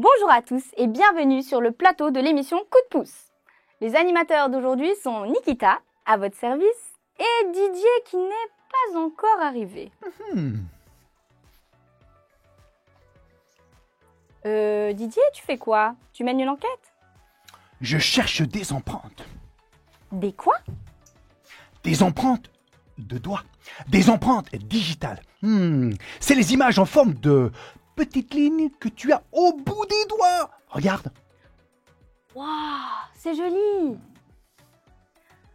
Bonjour à tous et bienvenue sur le plateau de l'émission Coup de pouce. Les animateurs d'aujourd'hui sont Nikita, à votre service, et Didier qui n'est pas encore arrivé. Didier, tu fais quoi? Tu mènes une enquête? Je cherche des empreintes. Des quoi? Des empreintes de doigts. Des empreintes digitales. C'est les images en forme de petites lignes que tu as au bout des doigts. Regarde. Waouh, c'est joli!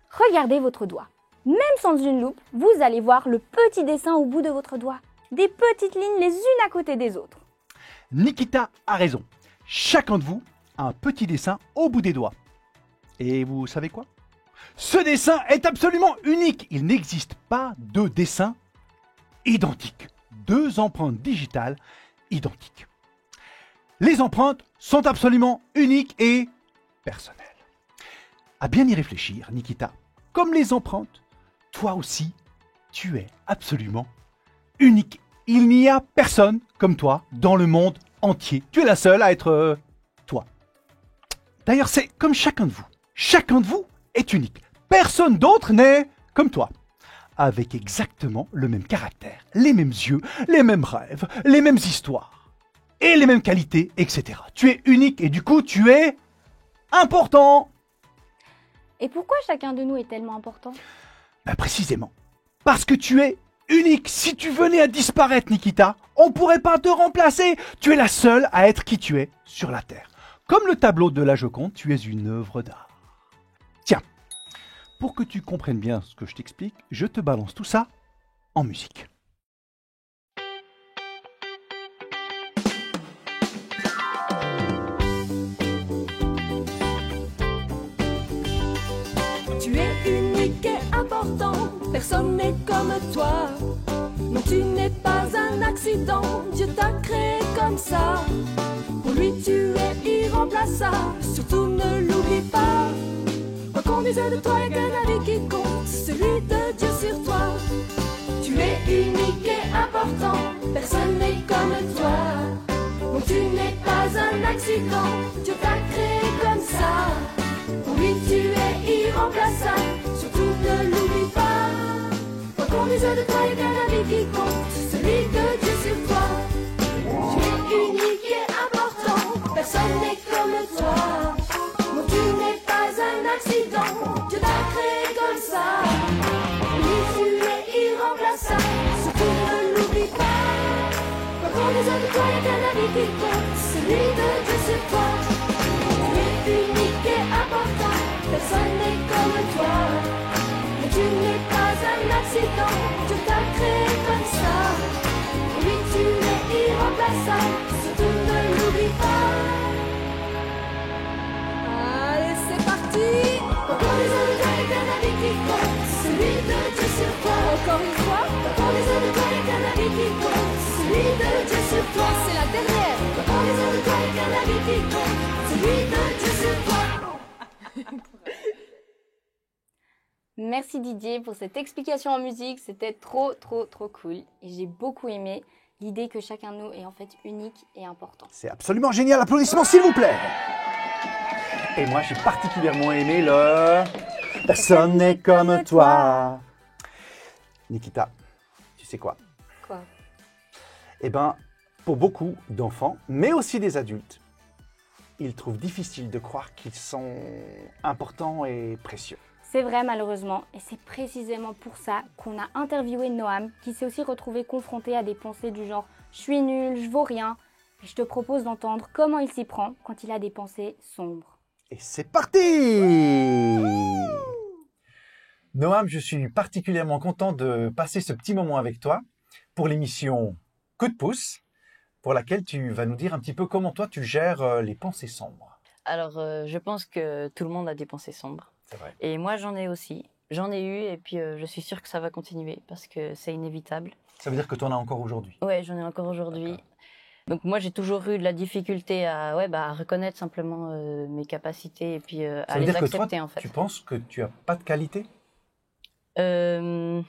Regardez votre doigt. Même sans une loupe, vous allez voir le petit dessin au bout de votre doigt. Des petites lignes les unes à côté des autres. Nikita a raison. Chacun de vous a un petit dessin au bout des doigts. Et vous savez quoi? Ce dessin est absolument unique. Il n'existe pas de dessin identique. Deux empreintes digitales identiques. Les empreintes sont absolument uniques et personnelles. À bien y réfléchir, Nikita, comme les empreintes, toi aussi, tu es absolument unique. Il n'y a personne comme toi dans le monde entier. Tu es la seule à être toi. D'ailleurs, c'est comme chacun de vous. Chacun de vous est unique. Personne d'autre n'est comme toi. Avec exactement le même caractère, les mêmes yeux, les mêmes rêves, les mêmes histoires et les mêmes qualités, etc. Tu es unique et du coup, tu es important. Et pourquoi chacun de nous est tellement important? Précisément. Parce que tu es unique. Si tu venais à disparaître, Nikita, on ne pourrait pas te remplacer. Tu es la seule à être qui tu es sur la Terre. Comme le tableau de la Joconde, tu es une œuvre d'art. Tiens, pour que tu comprennes bien ce que je t'explique, je te balance tout ça en musique. Tu es unique et important, personne n'est comme toi. Non, tu n'es pas un accident, Dieu t'a créé comme ça. Pour lui tu es irremplaçable, surtout ne l'oublie pas. Quoi qu'on dise de toi, il n'y a qu'un avis qui compte, celui de Dieu sur toi. Tu es unique et important, personne n'est comme toi. Non, tu n'es pas un accident, Dieu t'a créé comme ça. Pour lui tu es irremplaçable, surtout ne l'oublie pas. Quoi qu'on dise de toi, il n'y a qu'un avis qui compte, celui de Dieu sur toi. Tu es unique et important, personne n'est comme toi. Non, tu n'es pas un accident, Dieu t'a créé comme ça. Pour lui tu es irremplaçable, surtout ne l'oublie pas. Quoi qu'on dise de toi, il n'y a qu'un avis qui compte, celui de Dieu sur toi. Tu es unique et important, personne n'est comme toi. Mais tu n'es pas un accident, Dieu t'a créé comme ça. Pour lui tu es irremplaçable, surtout ne l'oublie pas. Allez, c'est parti. Encore les autres de toi, il y a qu'un avis qui compte, celui de Dieu sur toi. Encore une fois. Encore les autres de toi, il y a qu'un avis qui compte, celui de Dieu sur toi. C'est la dernière. Encore les autres de toi, il y a qu'un avis qui compte, celui de Dieu sur toi. Merci Didier pour cette explication en musique, c'était trop cool. Et j'ai beaucoup aimé l'idée que chacun de nous est en fait unique et important. C'est absolument génial. Applaudissements, s'il vous plaît. Et moi, j'ai particulièrement aimé le « Personne n'est comme toi ». Nikita, tu sais quoi? Quoi? Eh bien, pour beaucoup d'enfants, mais aussi des adultes, ils trouvent difficile de croire qu'ils sont importants et précieux. C'est vrai malheureusement, et c'est précisément pour ça qu'on a interviewé Noam, qui s'est aussi retrouvé confronté à des pensées du genre « je suis nul, je vaux rien ». Et je te propose d'entendre comment il s'y prend quand il a des pensées sombres. Et c'est parti! Noam, je suis particulièrement content de passer ce petit moment avec toi pour l'émission Coup de pouce, pour laquelle tu vas nous dire un petit peu comment toi tu gères les pensées sombres. Alors, je pense que tout le monde a des pensées sombres. C'est vrai. Et moi, j'en ai aussi. J'en ai eu et puis je suis sûre que ça va continuer parce que c'est inévitable. Ça veut dire que tu en as encore aujourd'hui? Ouais, j'en ai encore aujourd'hui. D'accord. Donc moi, j'ai toujours eu de la difficulté à reconnaître simplement mes capacités et puis à Ça veut les dire que accepter toi, en fait. tu penses que tu n'as pas de qualité? Je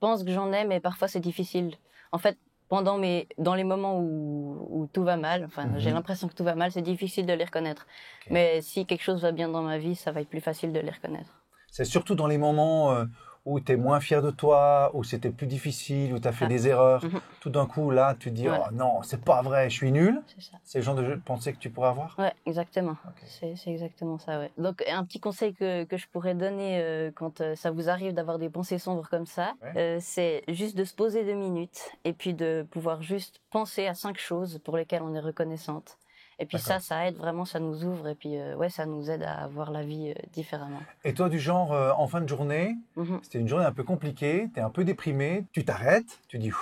pense que j'en ai, mais parfois c'est difficile. En fait, dans les moments où tout va mal, enfin, j'ai l'impression que tout va mal, c'est difficile de les reconnaître. Okay. Mais si quelque chose va bien dans ma vie, ça va être plus facile de les reconnaître. C'est surtout dans les moments où tu es moins fier de toi, où c'était plus difficile, où tu as fait des erreurs. Tout d'un coup, là, tu te dis, oh non, c'est pas vrai, je suis nul. C'est le genre de pensée que tu pourrais avoir? Ouais, exactement. Okay. C'est exactement ça, ouais. Donc, un petit conseil que je pourrais donner quand ça vous arrive d'avoir des pensées sombres comme ça, c'est juste de se poser 2 minutes et puis de pouvoir juste penser à 5 choses pour lesquelles on est reconnaissante. Et puis ça aide vraiment, ça nous ouvre et puis ça nous aide à voir la vie différemment. Et toi, du genre, en fin de journée, c'était une journée un peu compliquée, tu es un peu déprimé, tu t'arrêtes, tu dis,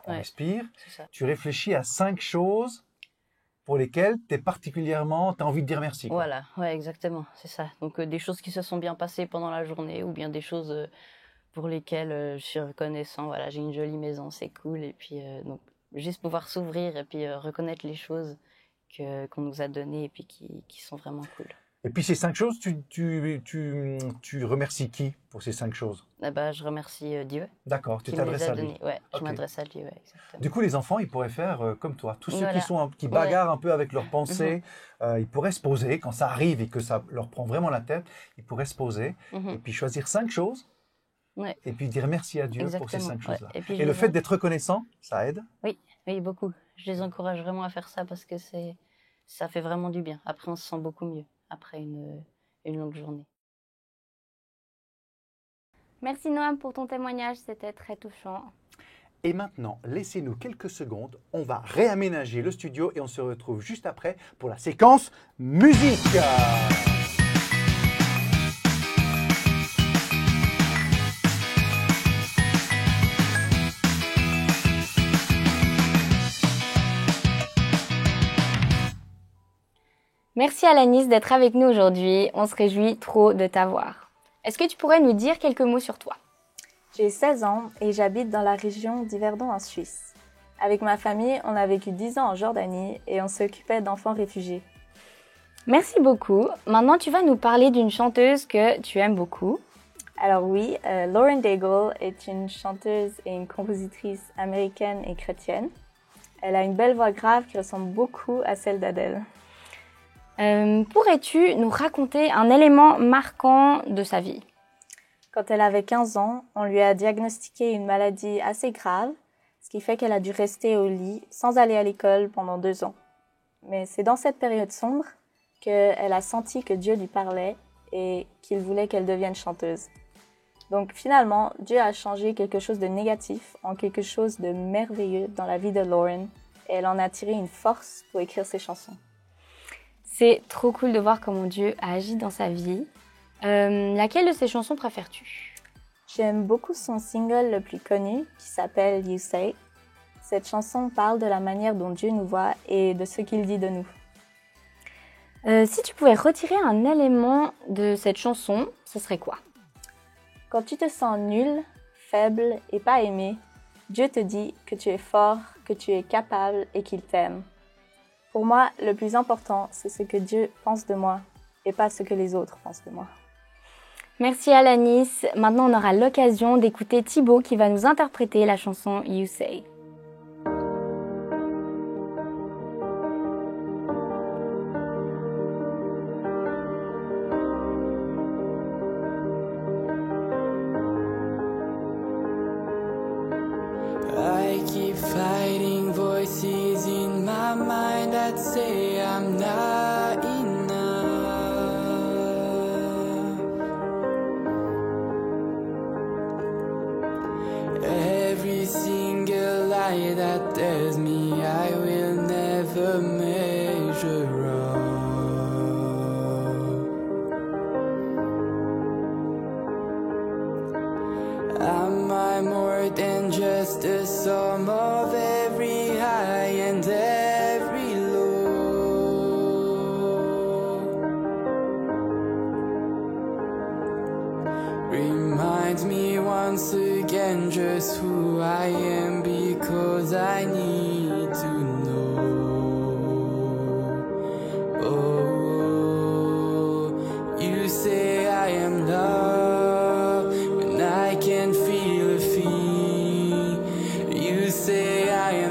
on respire, tu réfléchis à 5 choses pour lesquelles tu as envie de dire merci. Quoi. Voilà, ouais, exactement, c'est ça. Donc des choses qui se sont bien passées pendant la journée ou bien des choses pour lesquelles je suis reconnaissant. Voilà, j'ai une jolie maison, c'est cool. Et puis donc juste pouvoir s'ouvrir et puis reconnaître les choses qu'on nous a donné et puis qui sont vraiment cool. Et puis ces 5 choses, tu remercies qui pour ces 5 choses? Je remercie Dieu. D'accord, tu t'adresses à lui. Ouais, je m'adresse à lui, exactement. Du coup, les enfants, ils pourraient faire comme toi. Tous ceux qui bagarrent un peu avec leurs pensées, ils pourraient se poser, quand ça arrive et que ça leur prend vraiment la tête, ils pourraient se poser et puis choisir 5 choses et puis dire merci à Dieu pour ces 5 choses-là. Et le fait d'être reconnaissant, ça aide? Oui, beaucoup. Je les encourage vraiment à faire ça parce que ça fait vraiment du bien. Après, on se sent beaucoup mieux après une longue journée. Merci Noam pour ton témoignage, c'était très touchant. Et maintenant, laissez-nous quelques secondes, on va réaménager le studio et on se retrouve juste après pour la séquence musique. Merci Alanis d'être avec nous aujourd'hui, on se réjouit trop de t'avoir. Est-ce que tu pourrais nous dire quelques mots sur toi? J'ai 16 ans et j'habite dans la région d'Yverdon en Suisse. Avec ma famille, on a vécu 10 ans en Jordanie et on s'occupait d'enfants réfugiés. Merci beaucoup. Maintenant, tu vas nous parler d'une chanteuse que tu aimes beaucoup. Alors oui, Lauren Daigle est une chanteuse et une compositrice américaine et chrétienne. Elle a une belle voix grave qui ressemble beaucoup à celle d'Adèle. Pourrais-tu nous raconter un élément marquant de sa vie? Quand elle avait 15 ans, on lui a diagnostiqué une maladie assez grave, ce qui fait qu'elle a dû rester au lit sans aller à l'école pendant 2 ans. Mais c'est dans cette période sombre qu'elle a senti que Dieu lui parlait et qu'il voulait qu'elle devienne chanteuse. Donc finalement, Dieu a changé quelque chose de négatif en quelque chose de merveilleux dans la vie de Lauren et elle en a tiré une force pour écrire ses chansons. C'est trop cool de voir comment Dieu a agi dans sa vie. Laquelle de ses chansons préfères-tu? J'aime beaucoup son single le plus connu qui s'appelle You Say. Cette chanson parle de la manière dont Dieu nous voit et de ce qu'il dit de nous. Si tu pouvais retirer un élément de cette chanson, ce serait quoi? Quand tu te sens nul, faible et pas aimé, Dieu te dit que tu es fort, que tu es capable et qu'il t'aime. Pour moi, le plus important, c'est ce que Dieu pense de moi et pas ce que les autres pensent de moi. Merci Alanis. Maintenant, on aura l'occasion d'écouter Thibaut qui va nous interpréter la chanson You Say. I keep fighting voices in my mind that say I'm not enough. Every single lie that tells me I will never measure up. Am I more than just a sum of every high and every low? Reminds me once again just who I am because I need to know. Oh, you say I am loved when I can feel a feel. You say I am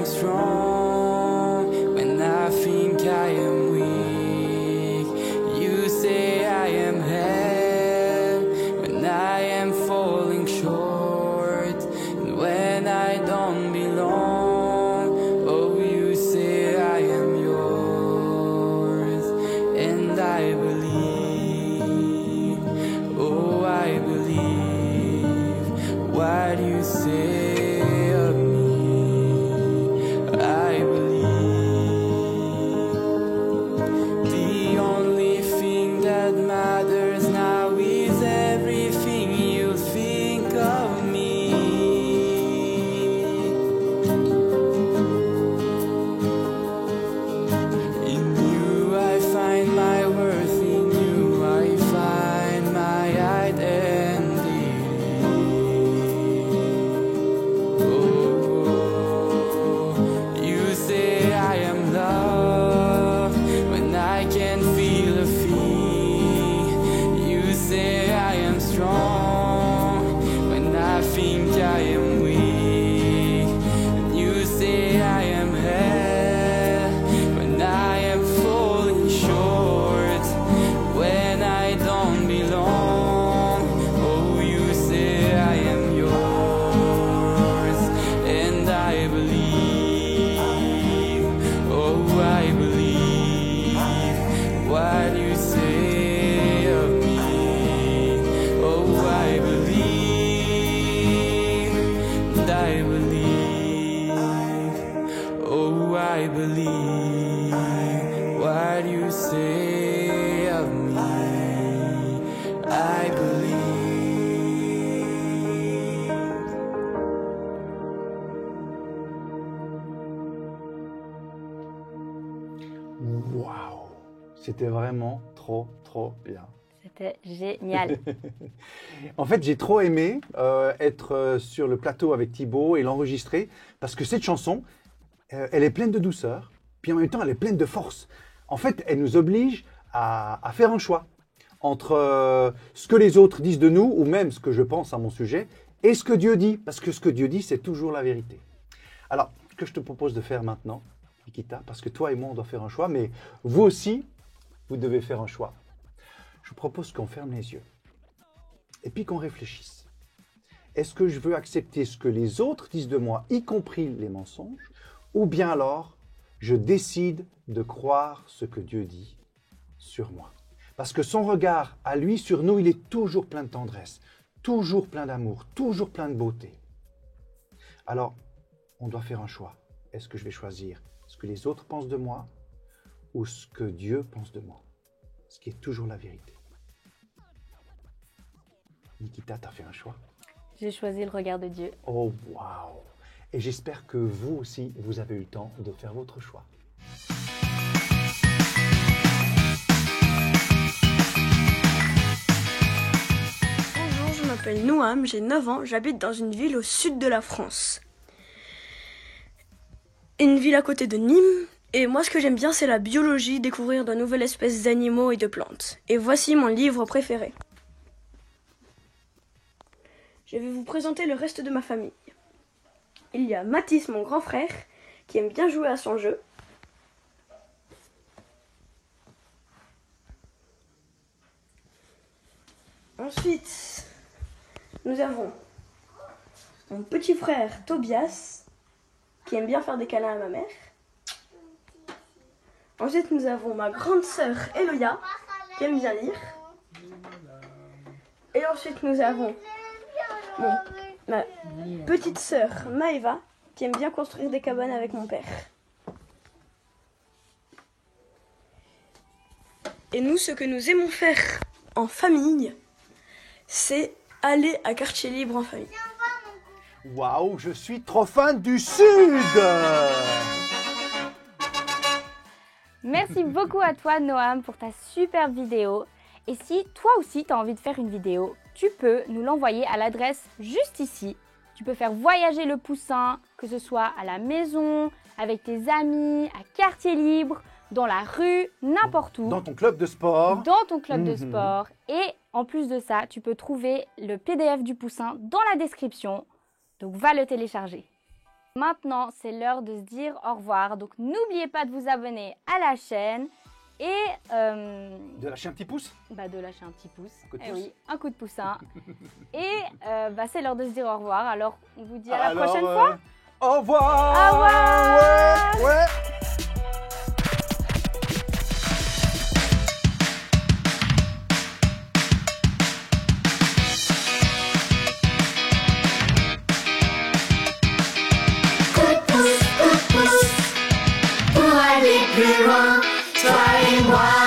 Waouh! C'était vraiment trop bien. C'était génial. En fait, j'ai trop aimé être sur le plateau avec Thibaut et l'enregistrer parce que cette chanson, elle est pleine de douceur, puis en même temps, elle est pleine de force. En fait, elle nous oblige à faire un choix entre ce que les autres disent de nous ou même ce que je pense à mon sujet et ce que Dieu dit, parce que ce que Dieu dit, c'est toujours la vérité. Alors, ce que je te propose de faire maintenant, Nikita, parce que toi et moi, on doit faire un choix, mais vous aussi, vous devez faire un choix. Je propose qu'on ferme les yeux et puis qu'on réfléchisse. Est-ce que je veux accepter ce que les autres disent de moi, y compris les mensonges, ou bien alors je décide de croire ce que Dieu dit sur moi? Parce que son regard à lui sur nous, il est toujours plein de tendresse, toujours plein d'amour, toujours plein de beauté. Alors, on doit faire un choix. Est-ce que je vais choisir ce que les autres pensent de moi ou ce que Dieu pense de moi? Ce qui est toujours la vérité. Nikita, tu as fait un choix. J'ai choisi le regard de Dieu. Oh, waouh! Et j'espère que vous aussi, vous avez eu le temps de faire votre choix. Bonjour, je m'appelle Noam, j'ai 9 ans, j'habite dans une ville au sud de la France. Une ville à côté de Nîmes, et moi ce que j'aime bien c'est la biologie, découvrir de nouvelles espèces d'animaux et de plantes. Et voici mon livre préféré. Je vais vous présenter le reste de ma famille. Il y a Mathis, mon grand frère, qui aime bien jouer à son jeu. Ensuite, nous avons mon petit frère Tobias, qui aime bien faire des câlins à ma mère. Ensuite, nous avons ma grande sœur Eloya, qui aime bien lire. Et ensuite, nous avons ma petite sœur Maëva, qui aime bien construire des cabanes avec mon père. Et nous, ce que nous aimons faire en famille, c'est aller à quartier libre en famille. Waouh, je suis trop fan du Sud! Merci beaucoup à toi Noam pour ta superbe vidéo. Et si toi aussi tu as envie de faire une vidéo, tu peux nous l'envoyer à l'adresse juste ici. Tu peux faire voyager le poussin, que ce soit à la maison, avec tes amis, à quartier libre, dans la rue, n'importe où. Dans ton club de sport. Dans ton club de sport. Et en plus de ça, tu peux trouver le PDF du poussin dans la description. Donc va le télécharger. Maintenant, c'est l'heure de se dire au revoir. Donc n'oubliez pas de vous abonner à la chaîne et De lâcher un petit pouce? de lâcher un petit pouce. Un coup de Eh pouce. oui, un coup de poussin. Et c'est l'heure de se dire au revoir. Alors, on vous dit à la prochaine fois. Au revoir! Au revoir! Ouais, ouais. Pour aller plus loin, toi et moi.